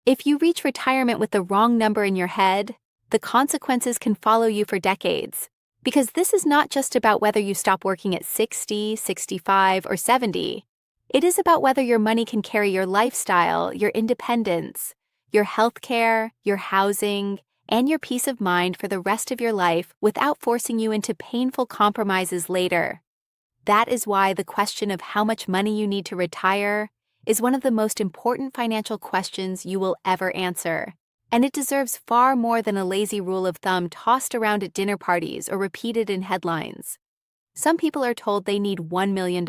If you reach retirement with the wrong number in your head, the consequences can follow you for decades. Because this is not just about whether you stop working at 60, 65, or 70. It is about whether your money can carry your lifestyle, your independence, your healthcare, your housing, and your peace of mind for the rest of your life without forcing you into painful compromises later. That is why the question of how much money you need to retire is one of the most important financial questions you will ever answer. And it deserves far more than a lazy rule of thumb tossed around at dinner parties or repeated in headlines. Some people are told they need $1 million.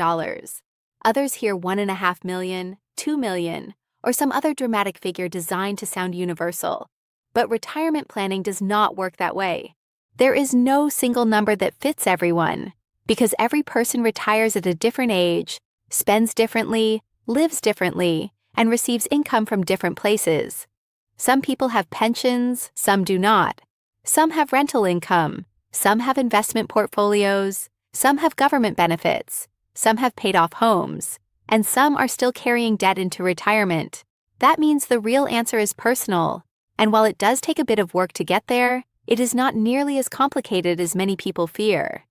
Others hear $1.5 million, $2 million, or some other dramatic figure designed to sound universal. But retirement planning does not work that way. There is no single number that fits everyone, because every person retires at a different age, spends differently, lives differently, and receives income from different places. Some people have pensions, some do not. Some have rental income, some have investment portfolios, some have government benefits, some have paid off homes, and some are still carrying debt into retirement. That means the real answer is personal, and while it does take a bit of work to get there, it is not nearly as complicated as many people fear.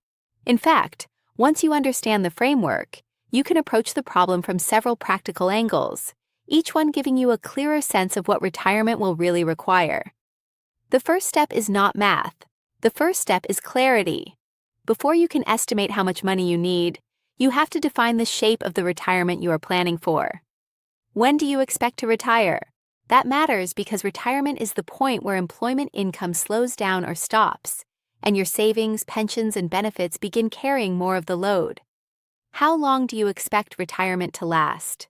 In fact, once you understand the framework, you can approach the problem from several practical angles, each one giving you a clearer sense of what retirement will really require. The first step is not math. The first step is clarity. Before you can estimate how much money you need, you have to define the shape of the retirement you are planning for. When do you expect to retire? That matters because retirement is the point where employment income slows down or stops, and your savings, pensions, and benefits begin carrying more of the load. How long do you expect retirement to last?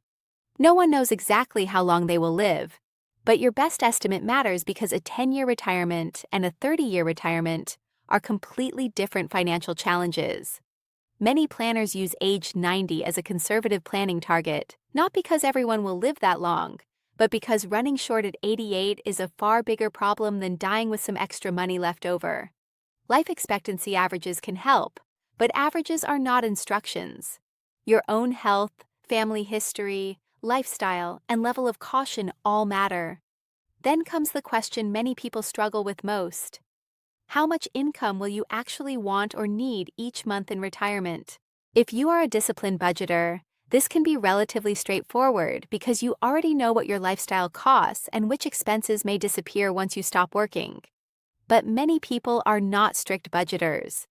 No one knows exactly how long they will live, but your best estimate matters because a 10-year retirement and a 30-year retirement are completely different financial challenges. Many planners use age 90 as a conservative planning target, not because everyone will live that long, but because running short at 88 is a far bigger problem than dying with some extra money left over. Life expectancy averages can help, but averages are not instructions. Your own health, family history, lifestyle, and level of caution all matter. Then comes the question many people struggle with most. How much income will you actually want or need each month in retirement? If you are a disciplined budgeter, this can be relatively straightforward because you already know what your lifestyle costs and which expenses may disappear once you stop working. But many people are not strict budgeters.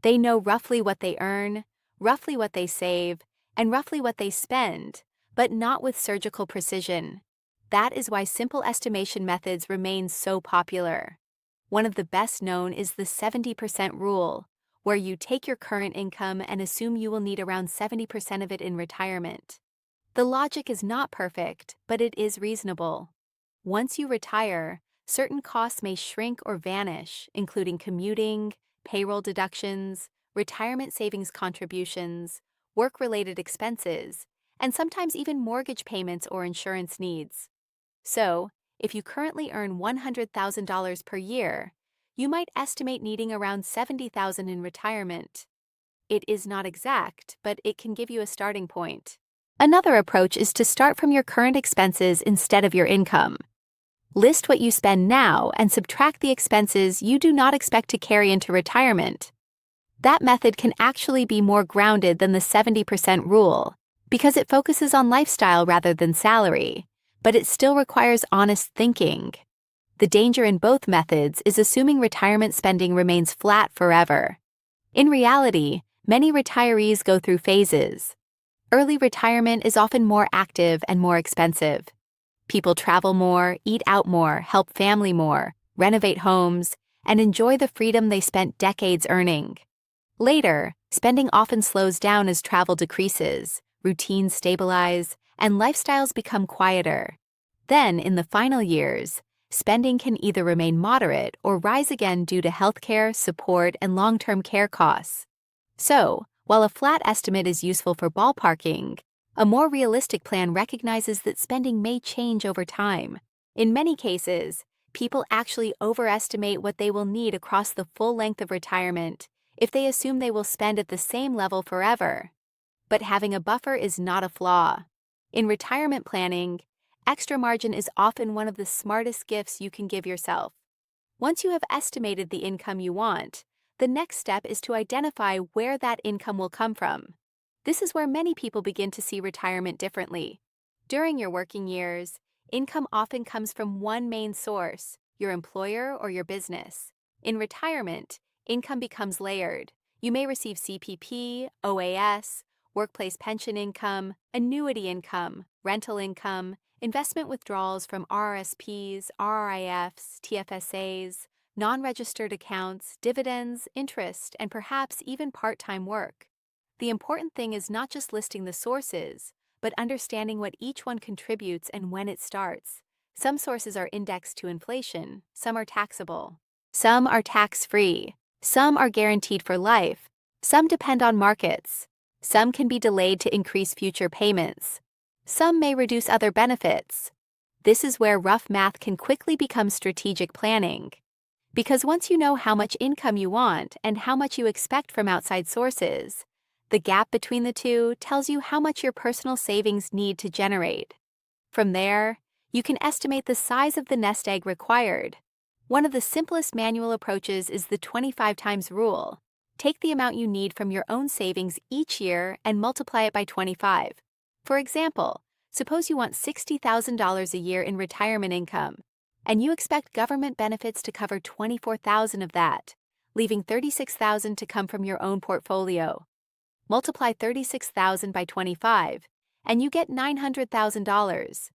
They know roughly what they earn, roughly what they save, and roughly what they spend, but not with surgical precision. That is why simple estimation methods remain so popular. One of the best known is the 70% rule, where you take your current income and assume you will need around 70% of it in retirement. The logic is not perfect, but it is reasonable. Once you retire, certain costs may shrink or vanish, including commuting, payroll deductions, retirement savings contributions, work-related expenses, and sometimes even mortgage payments or insurance needs. So, if you currently earn $100,000 per year, you might estimate needing around $70,000 in retirement. It is not exact, but it can give you a starting point. Another approach is to start from your current expenses instead of your income. List what you spend now and subtract the expenses you do not expect to carry into retirement. That method can actually be more grounded than the 70% rule because it focuses on lifestyle rather than salary, but it still requires honest thinking. The danger in both methods is assuming retirement spending remains flat forever. In reality, many retirees go through phases. Early retirement is often more active and more expensive. People travel more, eat out more, help family more, renovate homes, and enjoy the freedom they spent decades earning. Later, spending often slows down as travel decreases, routines stabilize, and lifestyles become quieter. Then, in the final years, spending can either remain moderate or rise again due to healthcare, support, and long-term care costs. So, while a flat estimate is useful for ballparking, a more realistic plan recognizes that spending may change over time. In many cases, people actually overestimate what they will need across the full length of retirement if they assume they will spend at the same level forever. But having a buffer is not a flaw. In retirement planning, Extra margin is often one of the smartest gifts you can give yourself. Once you have estimated the income you want, the next step is to identify where that income will come from. This is where many people begin to see retirement differently. During your working years, income often comes from one main source, your employer or your business. In retirement, income becomes layered. You may receive CPP, OAS, workplace pension income, annuity income, rental income, investment withdrawals from RRSPs, RRIFs, TFSAs, non-registered accounts, dividends, interest, and perhaps even part-time work. The important thing is not just listing the sources, but understanding what each one contributes and when it starts. Some sources are indexed to inflation, some are taxable. Some are tax-free, some are guaranteed for life, some depend on markets, some can be delayed to increase future payments, some may reduce other benefits. This is where rough math can quickly become strategic planning. Because once you know how much income you want and how much you expect from outside sources, the gap between the two tells you how much your personal savings need to generate. From there, you can estimate the size of the nest egg required. One of the simplest manual approaches is the 25 times rule. Take the amount you need from your own savings each year and multiply it by 25. For example, suppose you want $60,000 a year in retirement income, and you expect government benefits to cover $24,000 of that, leaving $36,000 to come from your own portfolio. Multiply $36,000 by 25, and you get $900,000.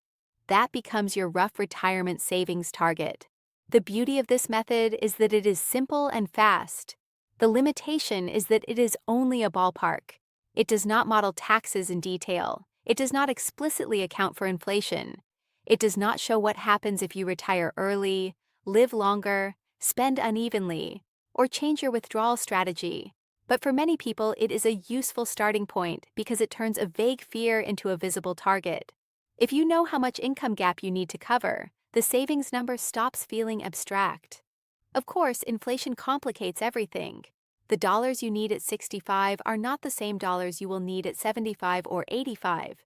That becomes your rough retirement savings target. The beauty of this method is that it is simple and fast. The limitation is that it is only a ballpark. It does not model taxes in detail. It does not explicitly account for inflation. It does not show what happens if you retire early, live longer, spend unevenly, or change your withdrawal strategy. But for many people, it is a useful starting point because it turns a vague fear into a visible target. If you know how much income gap you need to cover, the savings number stops feeling abstract. Of course, inflation complicates everything. The dollars you need at 65 are not the same dollars you will need at 75 or 85.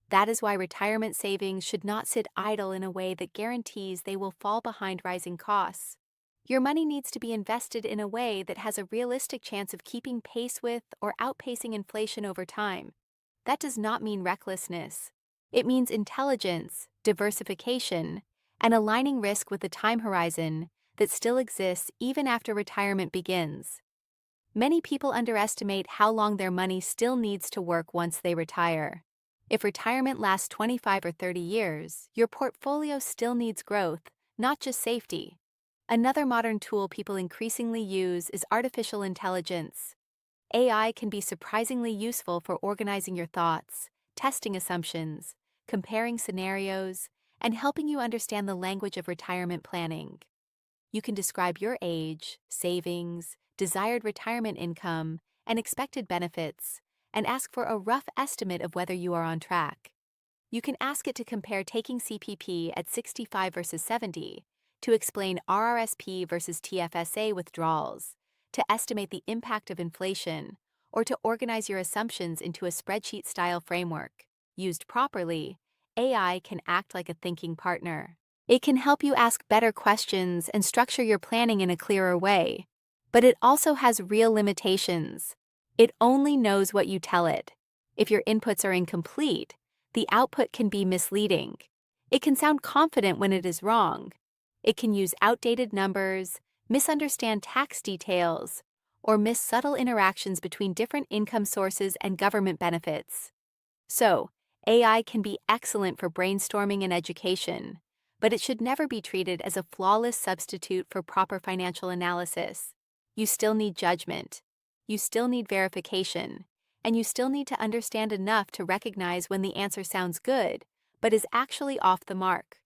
That is why retirement savings should not sit idle in a way that guarantees they will fall behind rising costs. Your money needs to be invested in a way that has a realistic chance of keeping pace with or outpacing inflation over time. That does not mean recklessness. It means intelligence, diversification, and aligning risk with the time horizon that still exists even after retirement begins. Many people underestimate how long their money still needs to work once they retire. If retirement lasts 25 or 30 years, your portfolio still needs growth, not just safety. Another modern tool people increasingly use is artificial intelligence. AI can be surprisingly useful for organizing your thoughts, testing assumptions, comparing scenarios, and helping you understand the language of retirement planning. You can describe your age, savings, desired retirement income, and expected benefits, and ask for a rough estimate of whether you are on track. You can ask it to compare taking CPP at 65 versus 70, to explain RRSP versus TFSA withdrawals, to estimate the impact of inflation, or to organize your assumptions into a spreadsheet-style framework. Used properly, AI can act like a thinking partner. It can help you ask better questions and structure your planning in a clearer way. But it also has real limitations. It only knows what you tell it. If your inputs are incomplete, the output can be misleading. It can sound confident when it is wrong. It can use outdated numbers, misunderstand tax details, or miss subtle interactions between different income sources and government benefits. So, AI can be excellent for brainstorming and education, but it should never be treated as a flawless substitute for proper financial analysis. You still need judgment. You still need verification, and you still need to understand enough to recognize when the answer sounds good, but is actually off the mark.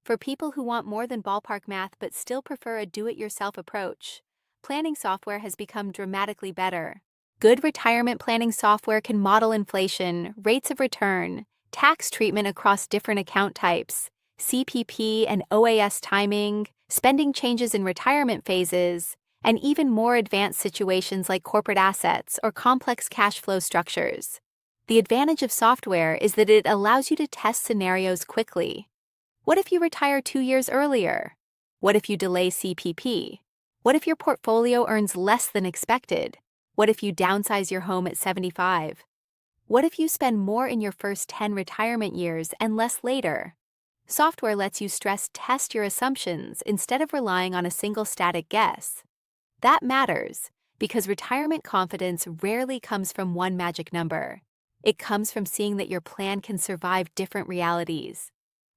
For people who want more than ballpark math but still prefer a do-it-yourself approach, planning software has become dramatically better. Good retirement planning software can model inflation, rates of return, tax treatment across different account types, CPP and OAS timing, spending changes in retirement phases, and even more advanced situations like corporate assets or complex cash flow structures. The advantage of software is that it allows you to test scenarios quickly. What if you retire 2 years earlier? What if you delay CPP? What if your portfolio earns less than expected? What if you downsize your home at 75? What if you spend more in your first 10 retirement years and less later? Software lets you stress test your assumptions instead of relying on a single static guess. That matters because retirement confidence rarely comes from one magic number. It comes from seeing that your plan can survive different realities.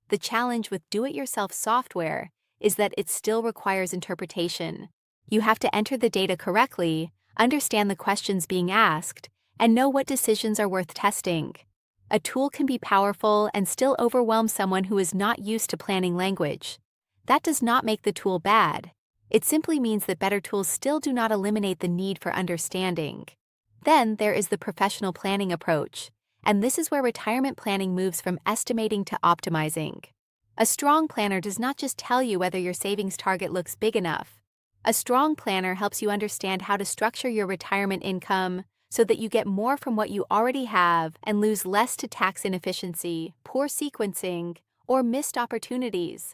The challenge with do-it-yourself software is that it still requires interpretation. You have to enter the data correctly, understand the questions being asked, and know what decisions are worth testing. A tool can be powerful and still overwhelm someone who is not used to planning language. That does not make the tool bad. It simply means that better tools still do not eliminate the need for understanding. Then there is the professional planning approach, and this is where retirement planning moves from estimating to optimizing. A strong planner does not just tell you whether your savings target looks big enough. A strong planner helps you understand how to structure your retirement income so that you get more from what you already have and lose less to tax inefficiency, poor sequencing, or missed opportunities.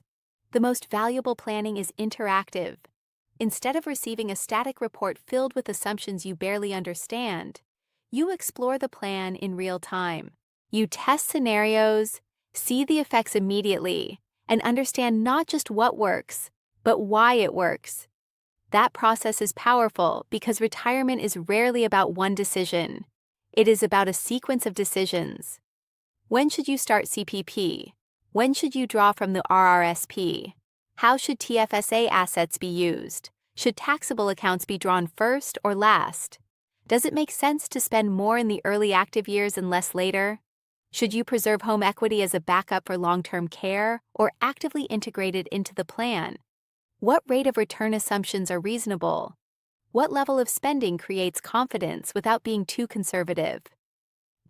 The most valuable planning is interactive. Instead of receiving a static report filled with assumptions you barely understand, you explore the plan in real time. You test scenarios, see the effects immediately, and understand not just what works, but why it works. That process is powerful because retirement is rarely about one decision. It is about a sequence of decisions. When should you start CPP? When should you draw from the RRSP? How should TFSA assets be used? Should taxable accounts be drawn first or last? Does it make sense to spend more in the early active years and less later? Should you preserve home equity as a backup for long-term care or actively integrate it into the plan? What rate of return assumptions are reasonable? What level of spending creates confidence without being too conservative?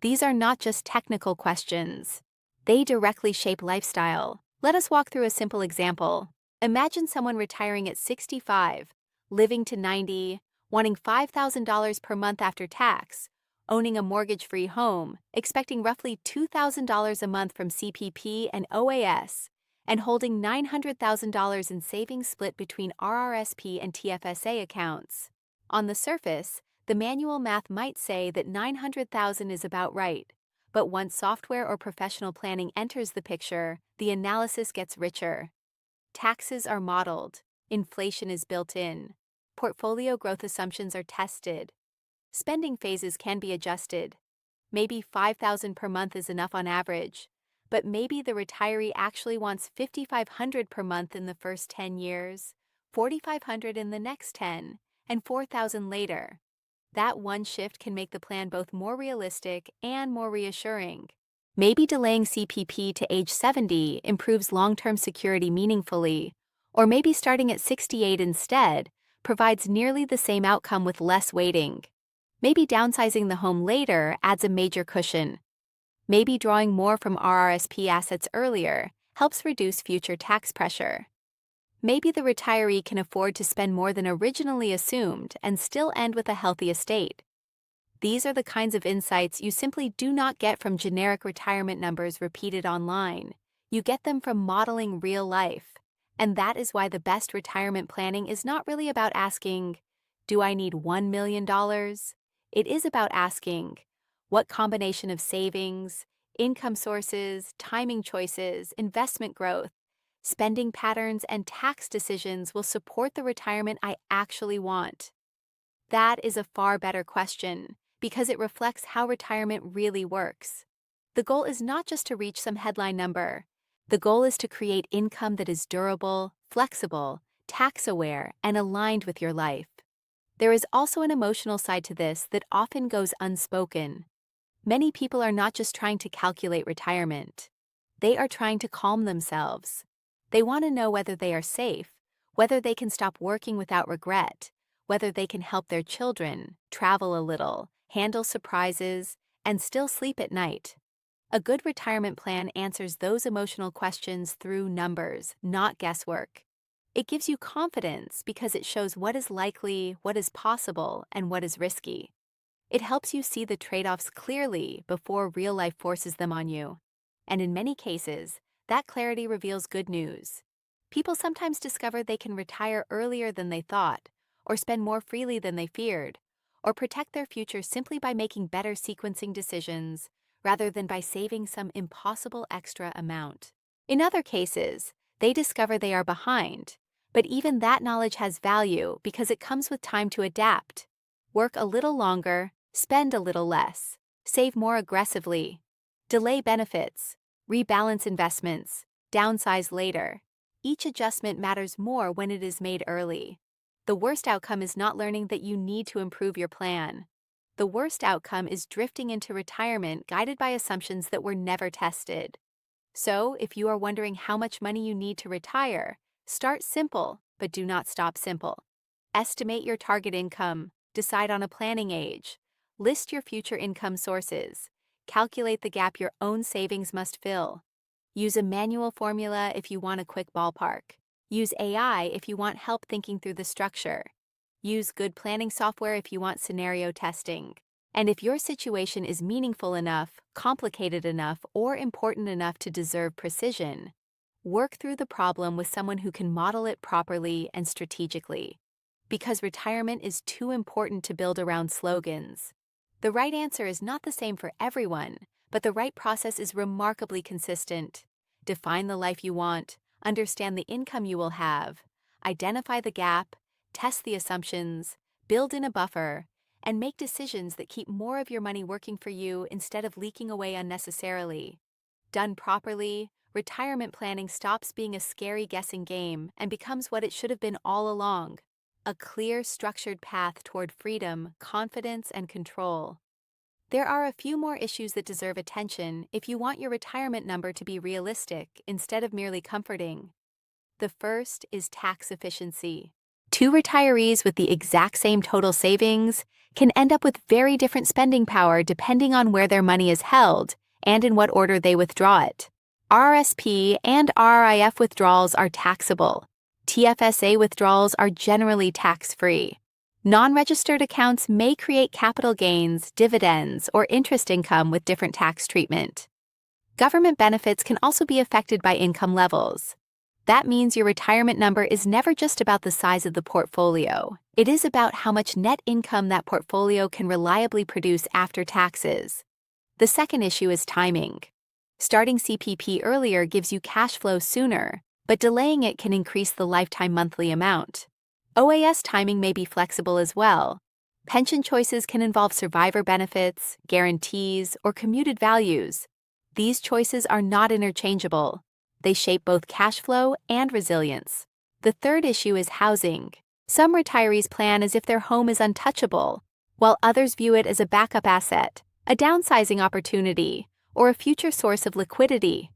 These are not just technical questions. They directly shape lifestyle. Let us walk through a simple example. Imagine someone retiring at 65, living to 90, wanting $5,000 per month after tax, owning a mortgage-free home, expecting roughly $2,000 a month from CPP and OAS, and holding $900,000 in savings split between RRSP and TFSA accounts. On the surface, the manual math might say that $900,000 is about right, but once software or professional planning enters the picture, the analysis gets richer. Taxes are modeled, inflation is built in, portfolio growth assumptions are tested, spending phases can be adjusted. Maybe $5,000 per month is enough on average, but maybe the retiree actually wants $5,500 per month in the first 10 years, $4,500 in the next 10, and $4,000 later. That one shift can make the plan both more realistic and more reassuring. Maybe delaying CPP to age 70 improves long-term security meaningfully, or maybe starting at 68 instead provides nearly the same outcome with less waiting. Maybe downsizing the home later adds a major cushion. Maybe drawing more from RRSP assets earlier helps reduce future tax pressure. Maybe the retiree can afford to spend more than originally assumed and still end with a healthy estate. These are the kinds of insights you simply do not get from generic retirement numbers repeated online. You get them from modeling real life. And that is why the best retirement planning is not really about asking, do I need $1 million? It is about asking, what combination of savings, income sources, timing choices, investment growth, spending patterns, and tax decisions will support the retirement I actually want? That is a far better question, because it reflects how retirement really works. The goal is not just to reach some headline number. The goal is to create income that is durable, flexible, tax-aware, and aligned with your life. There is also an emotional side to this that often goes unspoken. Many people are not just trying to calculate retirement. They are trying to calm themselves. They want to know whether they are safe, whether they can stop working without regret, whether they can help their children, travel a little, handle surprises, and still sleep at night. A good retirement plan answers those emotional questions through numbers, not guesswork. It gives you confidence because it shows what is likely, what is possible, and what is risky. It helps you see the trade-offs clearly before real life forces them on you. And in many cases, That clarity reveals good news. People sometimes discover they can retire earlier than they thought, or spend more freely than they feared, or protect their future simply by making better sequencing decisions rather than by saving some impossible extra amount. In other cases, they discover they are behind, but even that knowledge has value because it comes with time to adapt. Work a little longer, spend a little less, save more aggressively, delay benefits, rebalance investments, downsize later. Each adjustment matters more when it is made early. The worst outcome is not learning that you need to improve your plan. The worst outcome is drifting into retirement guided by assumptions that were never tested. So, if you are wondering how much money you need to retire, start simple, but do not stop simple. Estimate your target income, decide on a planning age, list your future income sources, calculate the gap your own savings must fill. Use a manual formula if you want a quick ballpark. Use AI if you want help thinking through the structure. Use good planning software if you want scenario testing. And if your situation is meaningful enough, complicated enough, or important enough to deserve precision, work through the problem with someone who can model it properly and strategically. Because retirement is too important to build around slogans. The right answer is not the same for everyone, but the right process is remarkably consistent. Define the life you want, understand the income you will have, identify the gap, test the assumptions, build in a buffer, and make decisions that keep more of your money working for you instead of leaking away unnecessarily. Done properly, retirement planning stops being a scary guessing game and becomes what it should have been all along: a clear, structured path toward freedom, confidence, and control. There are a few more issues that deserve attention if you want your retirement number to be realistic instead of merely comforting. The first is tax efficiency. Two retirees with the exact same total savings can end up with very different spending power depending on where their money is held and in what order they withdraw it. RRSP and RRIF withdrawals are taxable. TFSA withdrawals are generally tax-free. Non-registered accounts may create capital gains, dividends, or interest income with different tax treatment. Government benefits can also be affected by income levels. That means your retirement number is never just about the size of the portfolio. It is about how much net income that portfolio can reliably produce after taxes. The second issue is timing. Starting CPP earlier gives you cash flow sooner, but delaying it can increase the lifetime monthly amount. OAS timing may be flexible as well. Pension choices can involve survivor benefits, guarantees, or commuted values. These choices are not interchangeable. They shape both cash flow and resilience. The third issue is housing. Some retirees plan as if their home is untouchable, while others view it as a backup asset, a downsizing opportunity, or a future source of liquidity.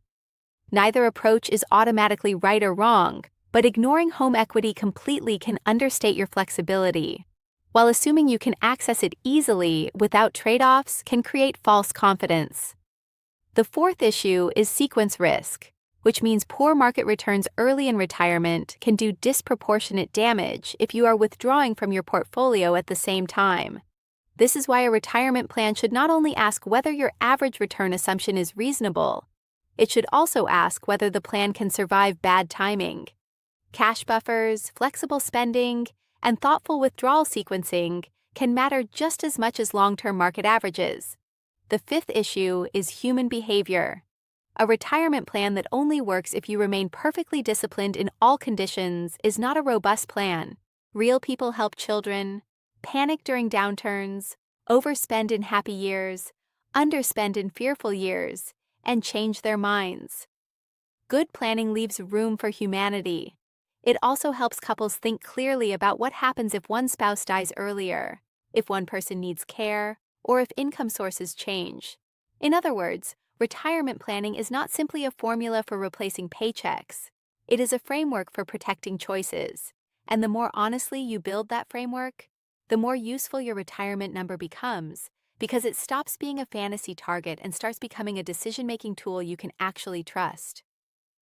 Neither approach is automatically right or wrong, but ignoring home equity completely can understate your flexibility, while assuming you can access it easily without trade-offs can create false confidence. The fourth issue is sequence risk, which means poor market returns early in retirement can do disproportionate damage if you are withdrawing from your portfolio at the same time. This is why a retirement plan should not only ask whether your average return assumption is reasonable, it should also ask whether the plan can survive bad timing. Cash buffers, flexible spending, and thoughtful withdrawal sequencing can matter just as much as long-term market averages. The fifth issue is human behavior. A retirement plan that only works if you remain perfectly disciplined in all conditions is not a robust plan. Real people help children, panic during downturns, overspend in happy years, underspend in fearful years, and change their minds. Good planning leaves room for humanity. It also helps couples think clearly about what happens if one spouse dies earlier, if one person needs care, or if income sources change. In other words, retirement planning is not simply a formula for replacing paychecks. It is a framework for protecting choices. And the more honestly you build that framework, the more useful your retirement number becomes, because it stops being a fantasy target and starts becoming a decision-making tool you can actually trust.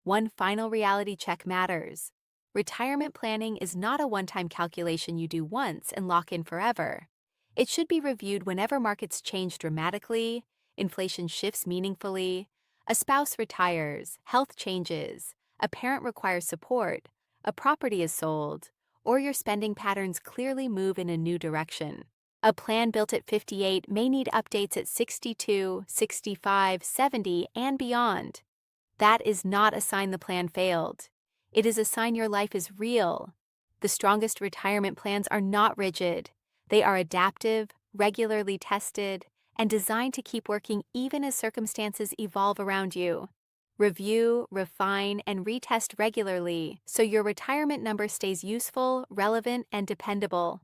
One final reality check matters. Retirement planning is not a one-time calculation you do once and lock in forever. It should be reviewed whenever markets change dramatically, inflation shifts meaningfully, A spouse retires, health changes, a parent requires support, a property is sold, or your spending patterns clearly move in a new direction. A plan built at 58 may need updates at 62, 65, 70, and beyond. That is not a sign the plan failed. It is a sign your life is real. The strongest retirement plans are not rigid. They are adaptive, regularly tested, and designed to keep working even as circumstances evolve around you. Review, refine, and retest regularly so your retirement number stays useful, relevant, and dependable.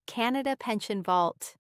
Canada Pension Vault.